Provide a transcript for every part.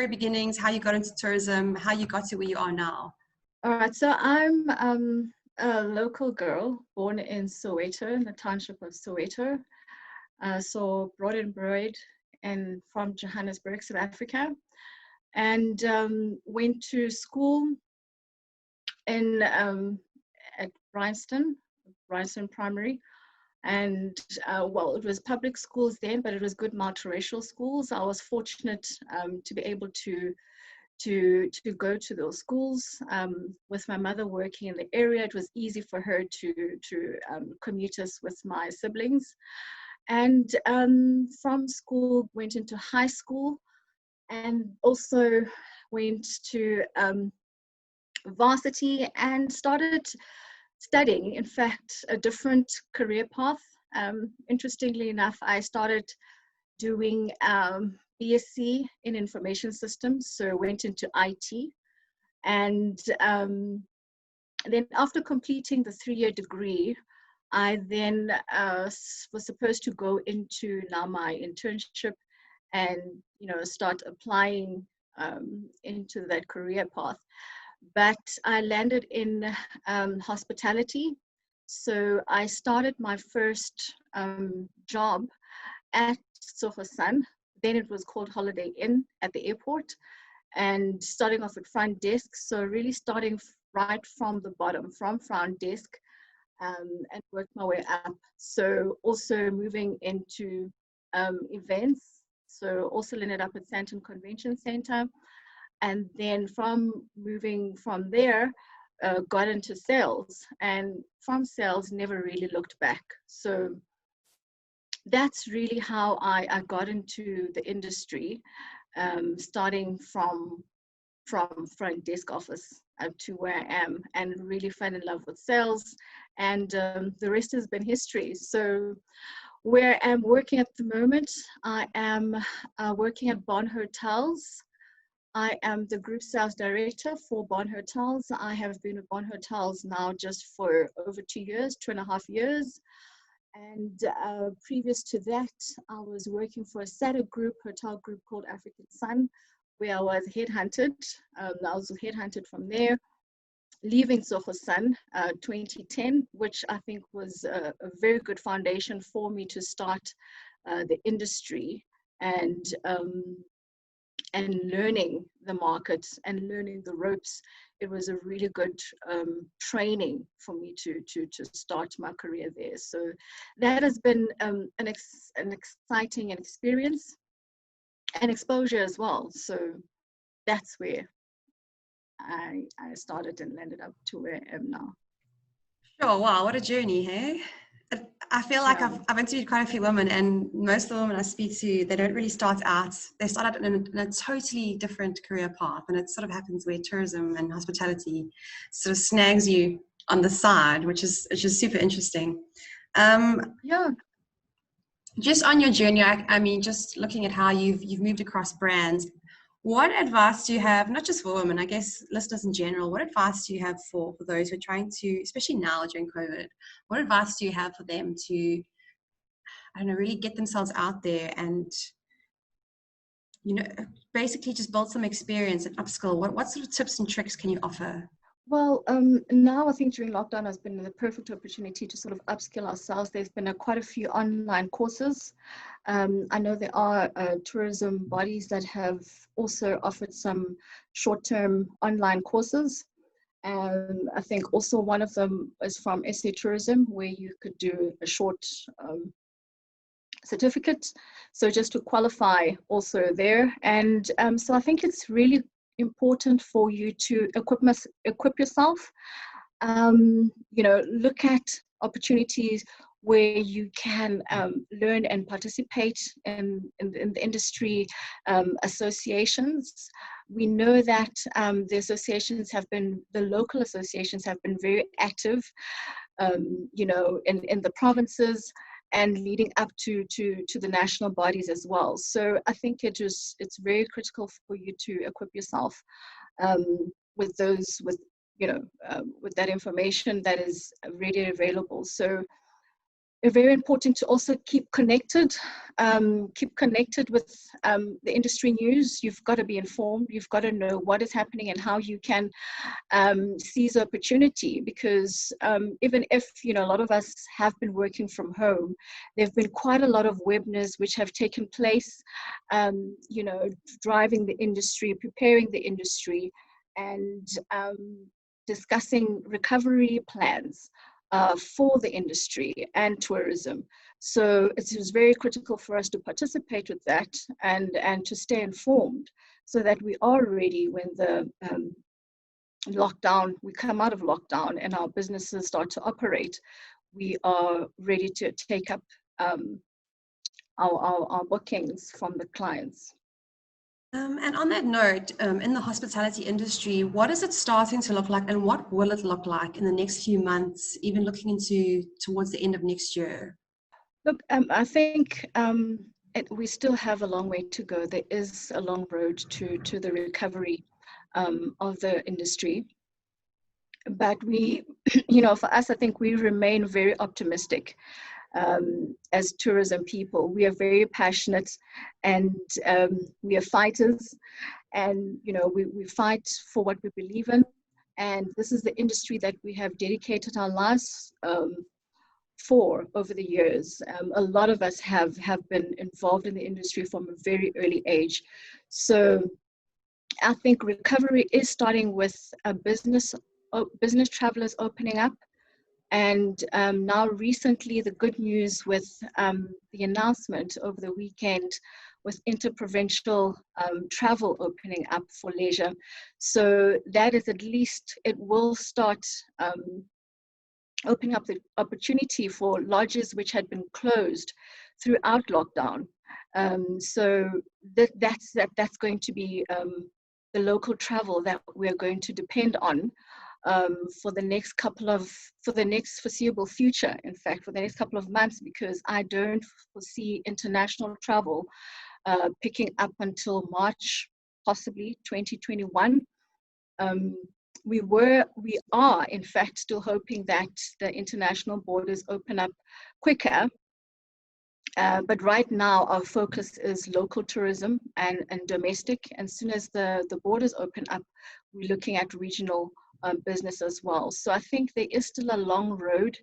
very beginnings, how you got into tourism, how you got to where you are now. All right, so I'm a local girl born in Soweto, in the township of Soweto. So brought and bred and from Johannesburg, South Africa, and went to school in at Bryanston Primary. And well, it was public schools then, but it was good multiracial schools. I was fortunate to be able to go to those schools. With my mother working in the area, it was easy for her to commute us with my siblings. And from school, went into high school, and also went to varsity and started studying, in fact, a different career path. Interestingly enough, I started doing BSc in information systems, so went into IT. And then after completing the 3-year degree, I then was supposed to go into now my internship and start applying into that career path. But I landed in hospitality. So I started my first job at Sun. Then it was called Holiday Inn at the airport, and starting off at front desk. So really starting right from the bottom, from front desk, and worked my way up. So also moving into events. So also ended up at Sandton Convention Center. And then moving from there, got into sales, and from sales never really looked back. So that's really how I got into the industry, starting from front desk office to where I am, and really fell in love with sales, and the rest has been history. So where I'm working at the moment, I am working at Bond Hotels. I am the group sales director for Bond Hotels. I have been with Bond Hotels now just for over 2 years, 2.5 years. And previous to that, I was working for a hotel group called African Sun, where I was headhunted. I was headhunted from there, leaving Sun 2010, which I think was a very good foundation for me to start the industry and learning the market and learning the ropes. It was a really good training for me to start my career there. So that has been an exciting experience and exposure as well. So that's where I started and landed up to where I am now. Sure, wow, what a journey, hey? I feel like I've interviewed quite a few women, and most of the women I speak to, they don't really start out. They start out in a totally different career path, and it sort of happens where tourism and hospitality sort of snags you on the side, which is super interesting. Just on your journey, I mean, just looking at how you've moved across brands, what advice do you have, not just for women, I guess listeners in general, what advice do you have for those who are trying to, especially now during COVID, what advice do you have for them to, I don't know, really get themselves out there and, basically just build some experience and upskill? What sort of tips and tricks can you offer? Well, now I think during lockdown has been the perfect opportunity to sort of upskill ourselves. There's been quite a few online courses. I know there are tourism bodies that have also offered some short-term online courses. I think also one of them is from SA Tourism, where you could do a short certificate. So just to qualify also there. And so I think it's really important for you to equip yourself, look at opportunities where you can learn and participate in the industry associations. We know that the local associations have been very active, in the provinces, and leading up to the national bodies as well. So I think it's very critical for you to equip yourself with that information that is readily available. So very important to also keep connected with the industry news. You've got to be informed. You've got to know what is happening and how you can seize opportunity, because even if, you know, a lot of us have been working from home, there have been quite a lot of webinars which have taken place, you know, driving the industry, preparing the industry, and discussing recovery plans for the industry and tourism. So it was very critical for us to participate with that and to stay informed, so that we are ready when the we come out of lockdown and our businesses start to operate. We are ready to take up our bookings from the clients. And on that note, in the hospitality industry, what is it starting to look like, and what will it look like in the next few months, even looking towards the end of next year? Look, I think we still have a long way to go. There is a long road to the recovery of the industry. But we, you know, for us, I think we remain very optimistic. As tourism people, we are very passionate, and we are fighters, and you know, we fight for what we believe in, and this is the industry that we have dedicated our lives for over the years. A lot of us have been involved in the industry from a very early age, so I think recovery is starting with business travelers opening up. And now recently, the good news with the announcement over the weekend with interprovincial travel opening up for leisure. So that is, at least it will start opening up the opportunity for lodges which had been closed throughout lockdown. So that's going to be the local travel that we're going to depend on for the next foreseeable future, in fact, for the next couple of months, because I don't foresee international travel picking up until March, possibly 2021. We are, in fact, still hoping that the international borders open up quicker. But right now, our focus is local tourism and domestic. And as soon as the borders open up, we're looking at regional business as well. So I think there is still a long road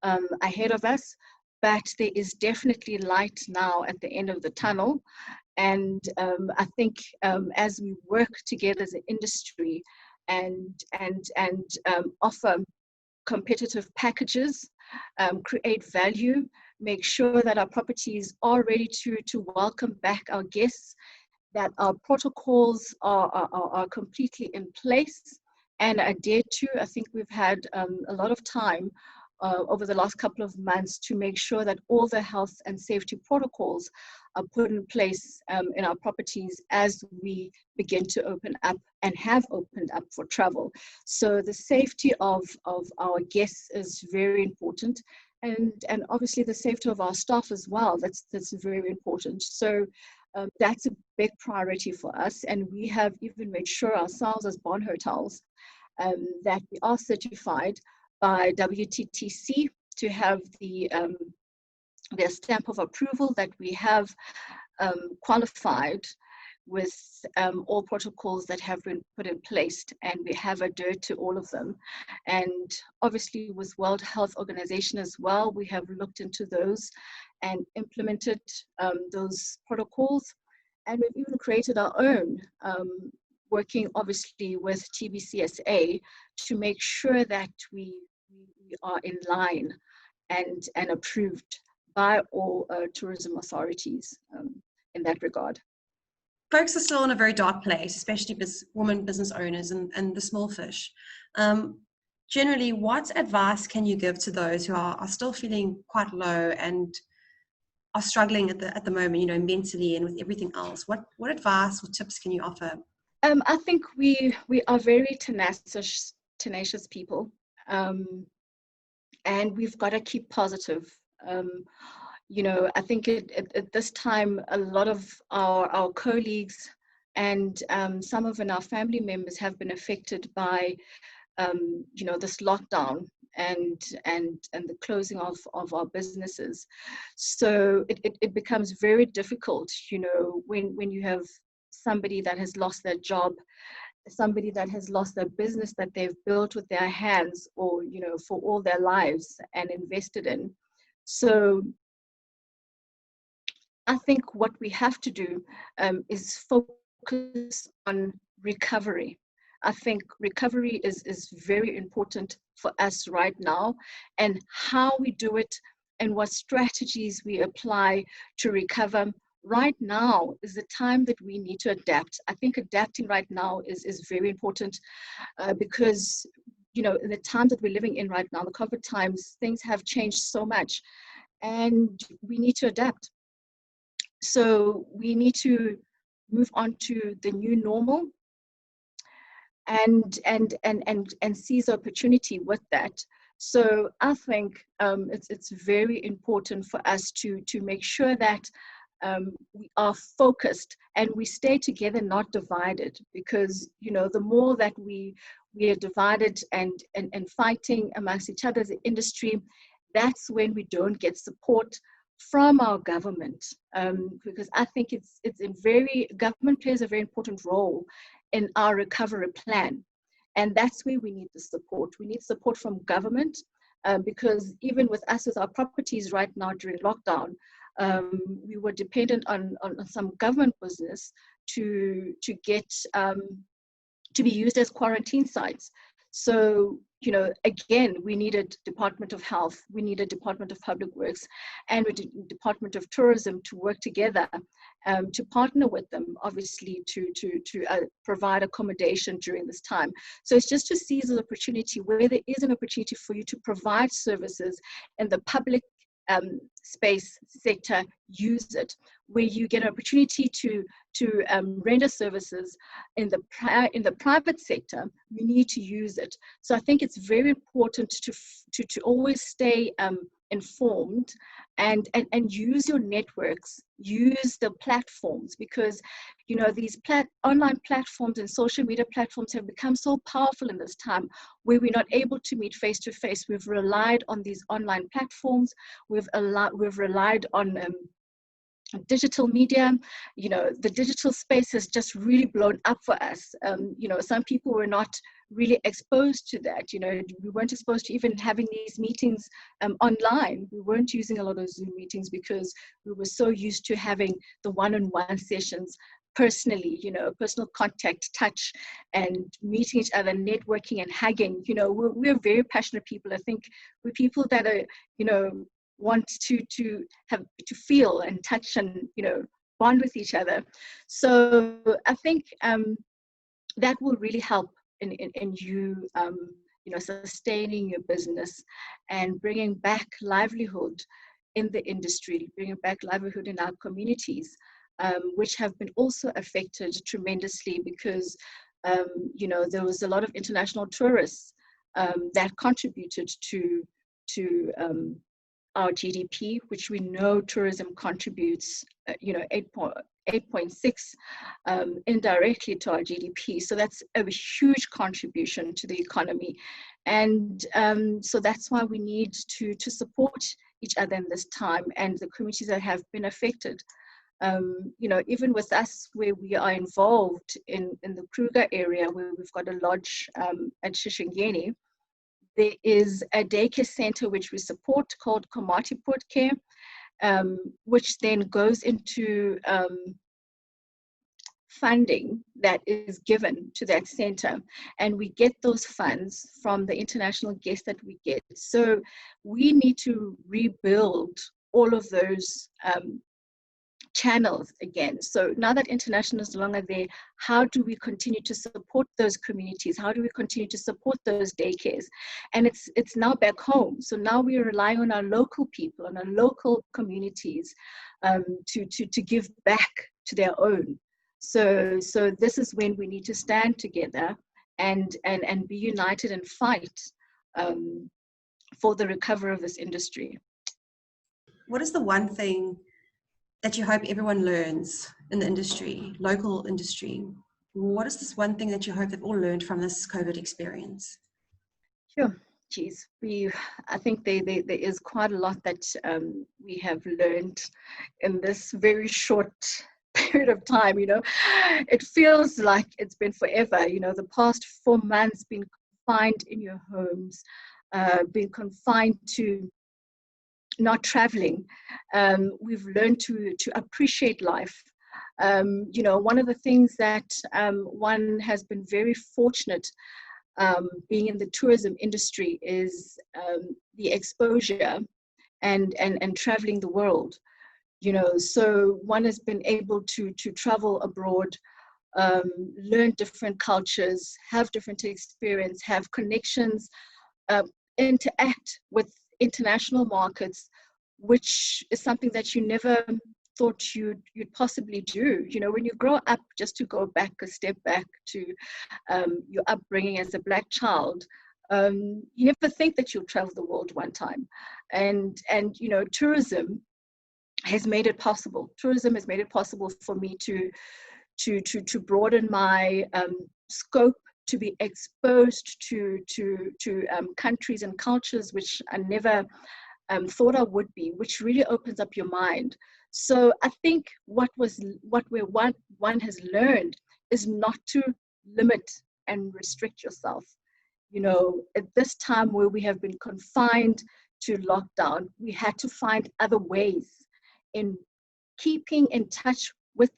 ahead of us, but there is definitely light now at the end of the tunnel. And I think as we work together as an industry and offer competitive packages, create value, make sure that our properties are ready to welcome back our guests, that our protocols are completely in place and adhered to. I think we've had a lot of time over the last couple of months to make sure that all the health and safety protocols are put in place in our properties as we begin to open up and have opened up for travel. So the safety of our guests is very important, and obviously the safety of our staff as well. That's very important. So that's a big priority for us, and we have even made sure ourselves as bond hotels that we are certified by WTTC to have their stamp of approval that we have qualified with all protocols that have been put in place, and we have adhered to all of them. And obviously with World Health Organization as well, we have looked into those and implemented those protocols, and we've even created our own, working obviously with TBCSA to make sure that we are in line and approved by all tourism authorities in that regard. Folks are still in a very dark place, especially women business owners and the small fish. Generally, what advice can you give to those who are still feeling quite low and are struggling at the moment, you know, mentally and with everything else? What advice or tips can you offer? I think we are very tenacious people, and we've got to keep positive. You know, I think at this time, a lot of our colleagues and some of our family members have been affected by, you know, this lockdown and the closing of our businesses. So it becomes very difficult, you know, when you have somebody that has lost their job, somebody that has lost their business that they've built with their hands, or, you know, for all their lives and invested in. So I think what we have to do is focus on recovery. I think recovery is very important for us right now, and how we do it and what strategies we apply to recover right now is the time that we need to adapt. I think adapting right now is very important because, you know, in the times that we're living in right now, the COVID times, things have changed so much and we need to adapt. So we need to move on to the new normal and seize opportunity with that. So I think it's very important for us to make sure that we are focused and we stay together, not divided, because, you know, the more that we are divided and fighting amongst each other as an industry, that's when we don't get support from our government, because I think government plays a very important role in our recovery plan, and that's where we need the support. We need support from government, because even with us, with our properties right now during lockdown, we were dependent on some government business to get to be used as quarantine sites. So, you know, again, we needed Department of Health, we needed Department of Public Works, and we did Department of Tourism to work together to partner with them, obviously, to provide accommodation during this time. So it's just to seize the opportunity where there is an opportunity for you to provide services in the public space sector, use it. Where you get an opportunity to render services in the private sector, we need to use it. So I think it's very important to always stay informed and use your networks, use the platforms, because, you know, these online platforms and social media platforms have become so powerful in this time where we're not able to meet face to face. We've relied on these online platforms. We've relied on digital media. You know, the digital space has just really blown up for us. You know, some people were not really exposed to that. You know, we weren't exposed to even having these meetings online. We weren't using a lot of Zoom meetings because we were so used to having the one-on-one sessions personally, you know, personal contact, touch, and meeting each other, networking and hugging. You know, we're very passionate people. I think we're people that are, you know, want to feel and touch and, you know, bond with each other. So I think that will really help in you, you know, sustaining your business and bringing back livelihood in the industry, bringing back livelihood in our communities, which have been also affected tremendously because, you know, there was a lot of international tourists that contributed to our GDP, which we know tourism contributes, you know, 8.6 indirectly to our GDP. So that's a huge contribution to the economy. And so that's why we need to support each other in this time and the communities that have been affected. You know, even with us where we are involved in the Kruger area, where we've got a lodge at Shishingeni, there is a daycare center which we support called Komati Port Care, which then goes into funding that is given to that center. And we get those funds from the international guests that we get. So we need to rebuild all of those channels again. So now that international is no longer there, how do we continue to support those communities? How do we continue to support those daycares? And it's now back home. So now we are relying on our local people, on our local communities to give back to their own. So this is when we need to stand together and be united and fight for the recovery of this industry. What is the one thing that you hope everyone learns in the industry, local industry? What is this one thing that you hope they've all learned from this COVID experience? Sure. geez, I think there is quite a lot that we have learned in this very short period of time. It feels like it's been forever. The past 4 months, being confined in your homes, being confined to not traveling. We've learned to appreciate life. One of the things that one has been very fortunate being in the tourism industry is the exposure and traveling the world. So one has been able to travel abroad, learn different cultures, have different experience, have connections, interact with international markets, which is something that you never thought you'd possibly do. When you grow up, just to go back a step back to your upbringing as a Black child, you never think that you'll travel the world one time. And tourism has made it possible. Tourism has made it possible for me to broaden my scope, to be exposed to countries and cultures which I never thought I would be, which really opens up your mind. So I think one has learned is not to limit and restrict yourself. At this time where we have been confined to lockdown, we had to find other ways in keeping in touch with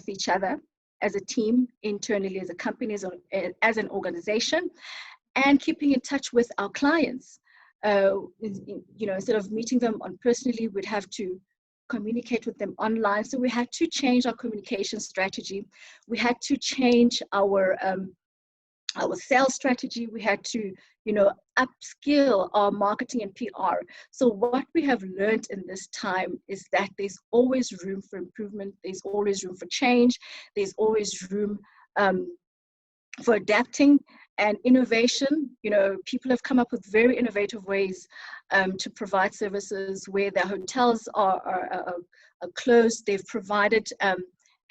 each other as a team, internally, as a company, as an organization, and keeping in touch with our clients. Instead of meeting them personally, we'd have to communicate with them online. So we had to change our communication strategy. We had to change our sales strategy. We had to, upskill our marketing and PR. So what we have learned in this time is that there's always room for improvement. There's always room for change. There's always room for adapting and innovation. People have come up with very innovative ways to provide services where their hotels are closed. They've provided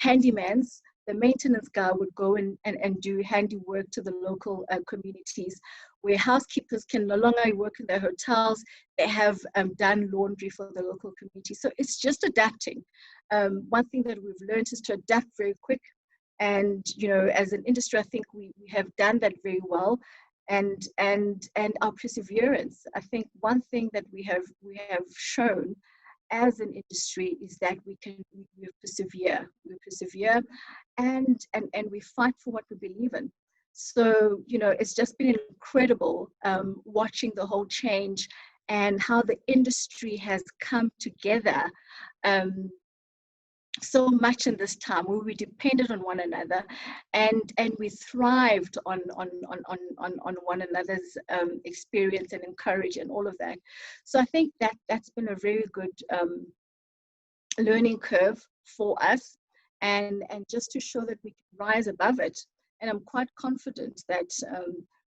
handymans. The maintenance guy would go in and do handiwork to the local communities, where housekeepers can no longer work in their hotels. They have done laundry for the local community. So it's just adapting. One thing that we've learned is to adapt very quick. And, as an industry, I think we have done that very well. And our perseverance. I think one thing that we have shown as an industry is that we persevere. We persevere and we fight for what we believe in. So, it's just been incredible watching the whole change and how the industry has come together so much in this time, where we depended on one another and we thrived on one another's experience and encourage and all of that. So I think that's been a very good learning curve for us, and just to show that we can rise above it. And I'm quite confident that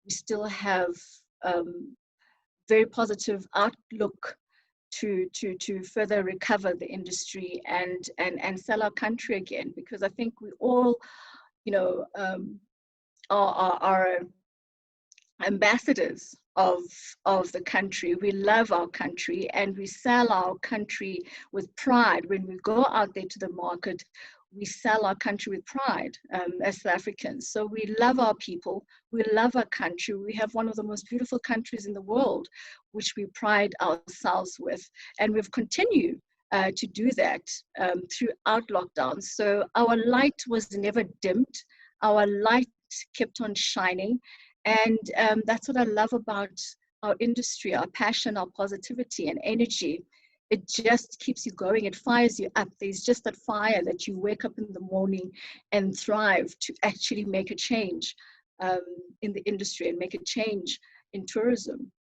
we still have very positive outlook to further recover the industry and sell our country again, because I think we all, are ambassadors of the country. We love our country and we sell our country with pride. When we go out there to the market, we sell our country with pride as South Africans. So we love our people, we love our country. We have one of the most beautiful countries in the world, which we pride ourselves with. And we've continued to do that throughout lockdown. So our light was never dimmed. Our light kept on shining. And that's what I love about our industry, our passion, our positivity and energy. It just keeps you going. It fires you up. There's just that fire that you wake up in the morning and thrive to actually make a change in the industry and make a change in tourism.